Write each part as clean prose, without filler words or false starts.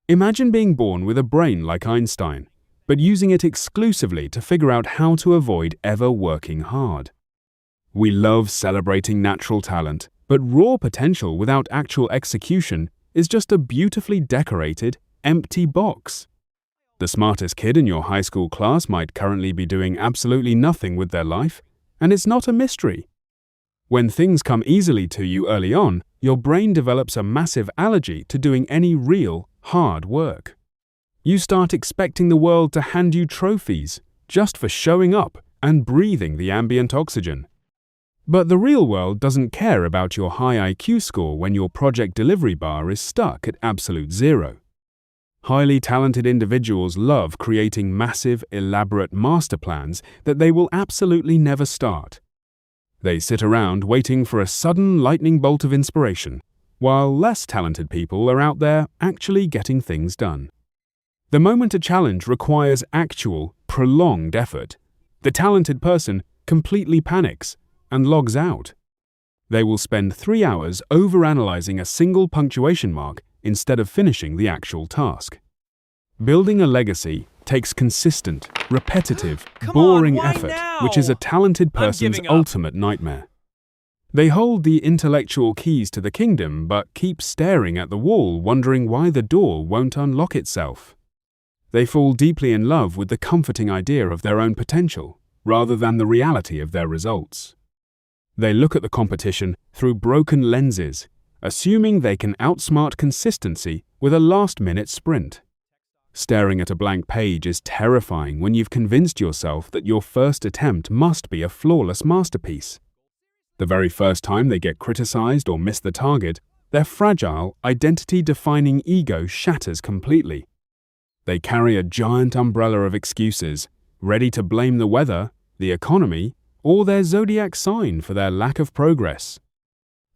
Imagine being born with a brain like Einstein, but using it exclusively to figure out how to avoid ever working hard. We love celebrating natural talent, but raw potential without actual execution is just a beautifully decorated, empty box. The smartest kid in your high school class might currently be doing absolutely nothing with their life, and it's not a mystery. When things come easily to you early on, your brain develops a massive allergy to doing any real, hard work. You start expecting the world to hand you trophies just for showing up and breathing the ambient oxygen. But the real world doesn't care about your high IQ score when your project delivery bar is stuck at absolute zero. Highly talented individuals love creating massive, elaborate master plans that they will absolutely never start. They sit around waiting for a sudden lightning bolt of inspiration, while less talented people are out there actually getting things done. The moment a challenge requires actual, prolonged effort, the talented person completely panics and logs out. They will spend 3 hours overanalyzing a single punctuation mark instead of finishing the actual task. Building a legacy takes consistent, repetitive, boring effort, which is a talented person's ultimate nightmare. They hold the intellectual keys to the kingdom but keep staring at the wall wondering why the door won't unlock itself. They fall deeply in love with the comforting idea of their own potential, rather than the reality of their results. They look at the competition through broken lenses, assuming they can outsmart consistency with a last-minute sprint. Staring at a blank page is terrifying when you've convinced yourself that your first attempt must be a flawless masterpiece. The very first time they get criticized or miss the target, their fragile, identity-defining ego shatters completely. They carry a giant umbrella of excuses, ready to blame the weather, the economy, or their zodiac sign for their lack of progress.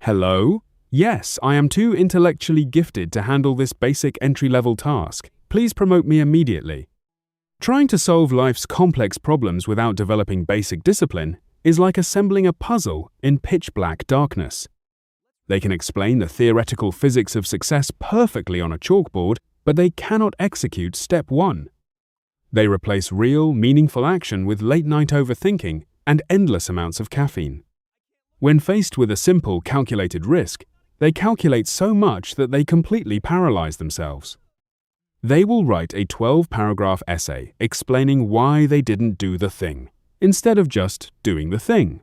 Hello? Yes, I am too intellectually gifted to handle this basic entry-level task. Please promote me immediately. Trying to solve life's complex problems without developing basic discipline is like assembling a puzzle in pitch-black darkness. They can explain the theoretical physics of success perfectly on a chalkboard, but they cannot execute step 1. They replace real, meaningful action with late-night overthinking and endless amounts of caffeine. When faced with a simple, calculated risk, they calculate so much that they completely paralyze themselves. They will write a 12-paragraph essay explaining why they didn't do the thing, instead of just doing the thing.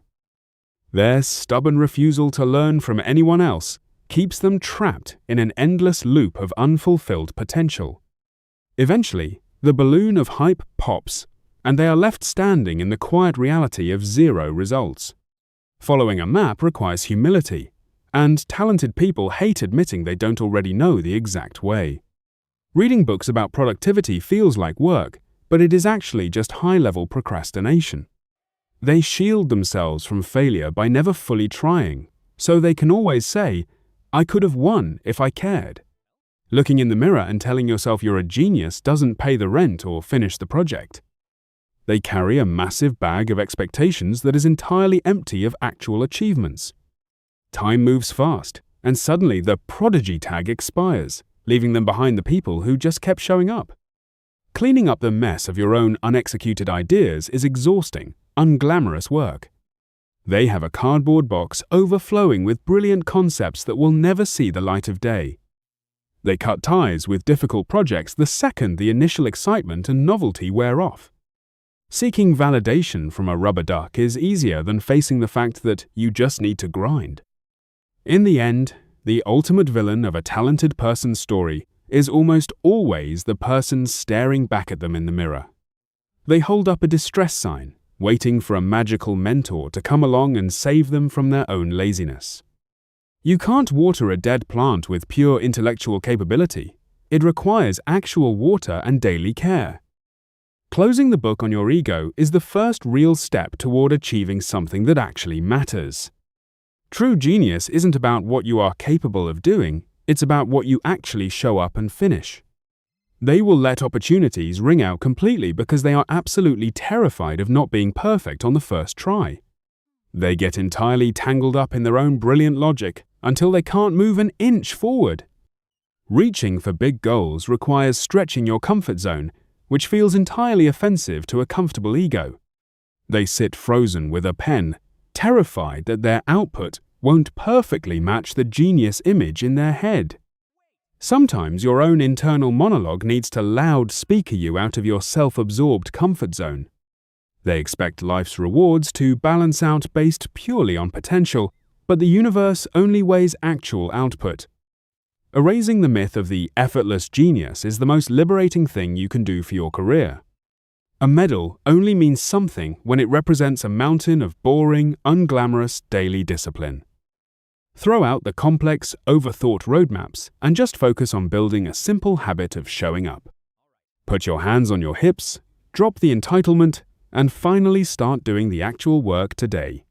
Their stubborn refusal to learn from anyone else keeps them trapped in an endless loop of unfulfilled potential. Eventually, the balloon of hype pops, and they are left standing in the quiet reality of zero results. Following a map requires humility, and talented people hate admitting they don't already know the exact way. Reading books about productivity feels like work, but it is actually just high-level procrastination. They shield themselves from failure by never fully trying, so they can always say, "I could have won if I cared." Looking in the mirror and telling yourself you're a genius doesn't pay the rent or finish the project. They carry a massive bag of expectations that is entirely empty of actual achievements. Time moves fast, and suddenly the prodigy tag expires, leaving them behind the people who just kept showing up. Cleaning up the mess of your own unexecuted ideas is exhausting, unglamorous work. They have a cardboard box overflowing with brilliant concepts that will never see the light of day. They cut ties with difficult projects the second the initial excitement and novelty wear off. Seeking validation from a rubber duck is easier than facing the fact that you just need to grind. In the end, the ultimate villain of a talented person's story is almost always the person staring back at them in the mirror. They hold up a distress sign, waiting for a magical mentor to come along and save them from their own laziness. You can't water a dead plant with pure intellectual capability. It requires actual water and daily care. Closing the book on your ego is the first real step toward achieving something that actually matters. True genius isn't about what you are capable of doing, it's about what you actually show up and finish. They will let opportunities ring out completely because they are absolutely terrified of not being perfect on the first try. They get entirely tangled up in their own brilliant logic until they can't move an inch forward. Reaching for big goals requires stretching your comfort zone, which feels entirely offensive to a comfortable ego. They sit frozen with a pen, terrified that their output won't perfectly match the genius image in their head. Sometimes your own internal monologue needs to loudspeaker you out of your self-absorbed comfort zone. They expect life's rewards to balance out based purely on potential, but the universe only weighs actual output. Erasing the myth of the effortless genius is the most liberating thing you can do for your career. A medal only means something when it represents a mountain of boring, unglamorous daily discipline. Throw out the complex, overthought roadmaps and just focus on building a simple habit of showing up. Put your hands on your hips, drop the entitlement, and finally start doing the actual work today.